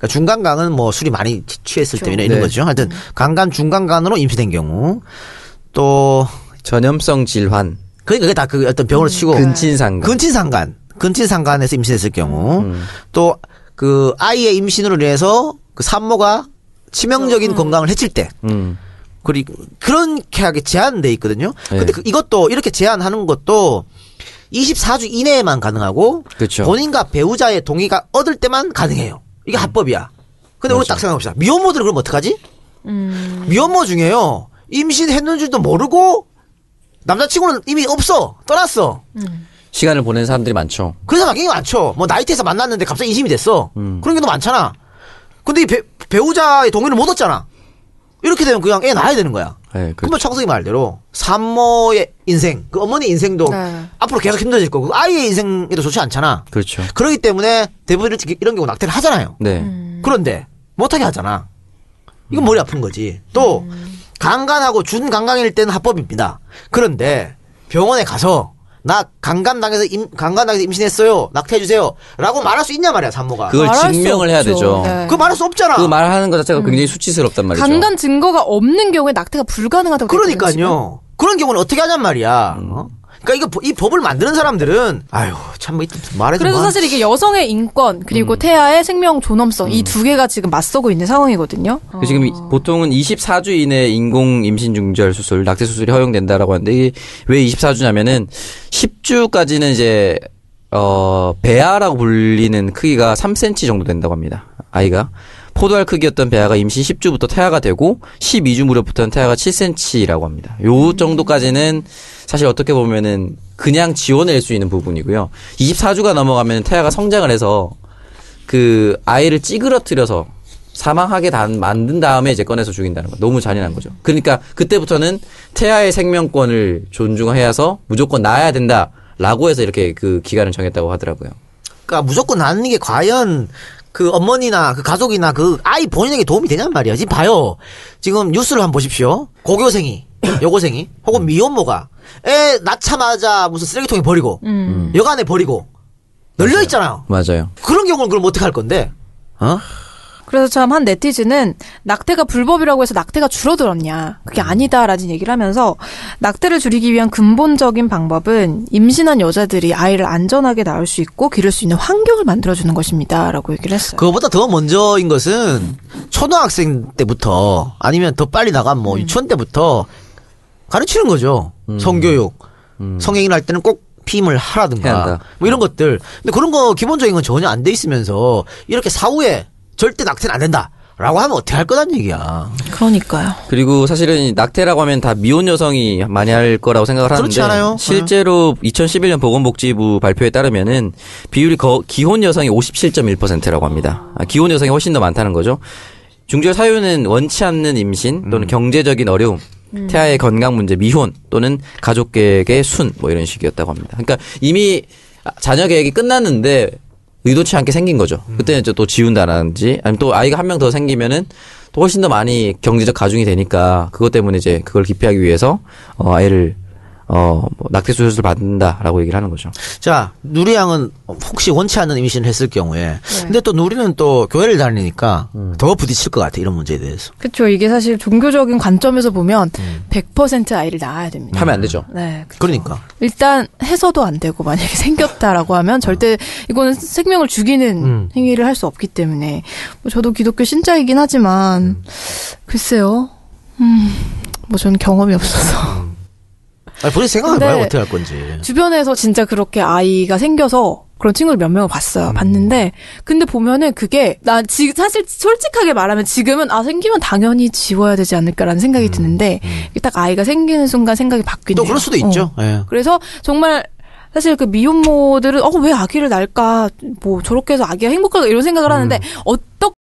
그러니까 중간간은 뭐 술이 많이 취했을 그렇죠. 때 이런 거죠. 하여튼 간간 중간간으로 임신된 경우 또 전염성 질환. 그러니까 그게 다 그 어떤 병으로 치고 근친상간에서 임신했을 경우 또 그 아이의 임신으로 인해서 그 산모가 치명적인 건강을 해칠 때 그리고 그렇게 하게 제한돼 있거든요. 근데 이것도 이렇게 제한하는 것도 24주 이내에만 가능하고 그렇죠. 본인과 배우자의 동의가 얻을 때만 가능해요. 이게 합법이야. 근데 우리 딱 생각해봅시다. 미혼모들은 그럼 어떡하지? 미혼모 중에요. 임신했는 줄도 모르고 남자친구는 이미 없어. 떠났어. 시간을 보내는 사람들이 많죠. 그런 사람 굉장히 많죠. 뭐 나이트에서 만났는데 갑자기 인심이 됐어. 그런 경우도 많잖아. 근데 이 배우자의 동의를 못 얻잖아. 이렇게 되면 그냥 애 낳아야 되는 거야. 네, 그러면 청승이 말대로 산모의 인생, 그 어머니 인생도 앞으로 계속 힘들어질 거고 아이의 인생에도 좋지 않잖아. 그렇죠. 그렇기 때문에 대부분 이런 경우 낙태를 하잖아요. 네. 그런데 못하게 하잖아. 이건 머리 아픈 거지. 또 강간하고 준강간일 때는 합법입니다. 그런데 병원에 가서 나 강간당해서 임신했어요. 낙태해주세요. 라고 말할 수 있냐 말이야, 산모가. 그걸 증명을 해야 되죠. 네. 그거 말할 수 없잖아. 그 말하는 것 자체가 굉장히 수치스럽단 말이죠. 강간 증거가 없는 경우에 낙태가 불가능하다고. 그러니까요. 그런 경우는 어떻게 하냔 말이야. 그러니까 이 법을 만드는 사람들은 아유 참 말해서 그래서 사실 이게 여성의 인권 그리고 태아의 생명 존엄성 이 두 개가 지금 맞서고 있는 상황이거든요. 지금 보통은 24주 이내 인공 임신 중절 수술, 낙태 수술이 허용된다라고 하는데 이게 왜 24주냐면은 10주까지는 이제 배아라고 불리는 크기가 3cm 정도 된다고 합니다. 아이가. 포도알 크기였던 배아가 임신 10주부터 태아가 되고 12주 무렵부터는 태아가 7cm라고 합니다. 요 정도까지는 사실 어떻게 보면은 그냥 지원할 수 있는 부분이고요. 24주가 넘어가면 태아가 성장을 해서 그 아이를 찌그러뜨려서 사망하게 만든 다음에 이제 꺼내서 죽인다는 거. 너무 잔인한 거죠. 그러니까 그때부터는 태아의 생명권을 존중해야 해서 무조건 낳아야 된다라고 해서 이렇게 그 기간을 정했다고 하더라고요. 그러니까 무조건 낳는 게 과연 그 어머니나 그 가족이나 그 아이 본인에게 도움이 되냔 말이야. 지금 봐요. 지금 뉴스를 한번 보십시오. 고교생이, 여고생이, 혹은 미혼모가 애 낳자마자 무슨 쓰레기통에 버리고, 여간에 버리고, 널려 있잖아요. 맞아요. 그런 경우는 그럼 어떻게 할 건데? 그래서 참 한 네티즌은 낙태가 불법이라고 해서 낙태가 줄어들었냐. 그게 아니다라는 얘기를 하면서 낙태를 줄이기 위한 근본적인 방법은 임신한 여자들이 아이를 안전하게 낳을 수 있고 기를 수 있는 환경을 만들어주는 것입니다. 라고 얘기를 했어요. 그거보다 더 먼저인 것은 초등학생 때부터 아니면 더 빨리 나가면 뭐 유치원 때부터 가르치는 거죠. 성교육. 성행위를 할 때는 꼭 피임을 하라든가 뭐 이런 것들. 근데 그런 거 기본적인 건 전혀 안 돼 있으면서 이렇게 사후에 절대 낙태는 안 된다라고 하면 어떻게 할 거란 얘기야. 그러니까요. 그리고 사실은 낙태라고 하면 다 미혼 여성이 많이 할 거라고 생각을 하는데 그렇지 않아요? 실제로 2011년 보건복지부 발표에 따르면은 비율이 기혼 여성이 57.1%라고 합니다. 기혼 여성이 훨씬 더 많다는 거죠. 중절 사유는 원치 않는 임신 또는 경제적인 어려움, 태아의 건강 문제, 미혼 또는 가족 계획의 순 뭐 이런 식이었다고 합니다. 그러니까 이미 자녀 계획이 끝났는데 의도치 않게 생긴 거죠. 그때는 또 지운다든지 아니면 또 아이가 한 명 더 생기면은 또 훨씬 더 많이 경제적 가중이 되니까 그것 때문에 이제 그걸 기피하기 위해서 아이를 낙태 수술을 받는다라고 얘기를 하는 거죠. 자, 누리 양은 혹시 원치 않는 임신을 했을 경우에 근데 또 누리는 또 교회를 다니니까 더 부딪힐 것 같아. 이런 문제에 대해서. 그렇죠. 이게 사실 종교적인 관점에서 보면 100% 아이를 낳아야 됩니다. 하면 안 되죠. 네. 그렇죠. 그러니까. 일단 해서도 안 되고 만약에 생겼다라고 하면 절대 이거는 생명을 죽이는 행위를 할 수 없기 때문에 뭐 저도 기독교 신자이긴 하지만 글쎄요. 뭐 저는 경험이 없어서. 아니, 본인 생각해봐요. 어떻게 할 건지. 주변에서 진짜 그렇게 아이가 생겨서 그런 친구를 몇 명을 봤어요. 봤는데 근데 보면은 그게 나 지금 사실 솔직하게 말하면 지금은 생기면 당연히 지워야 되지 않을까라는 생각이 드는데 딱 아이가 생기는 순간 생각이 바뀌네요. 또 그럴 수도 있죠. 예. 그래서 정말 사실 그 미혼모들은 왜 아기를 낳을까 뭐 저렇게 해서 아기가 행복할까 이런 생각을 하는데 어떻게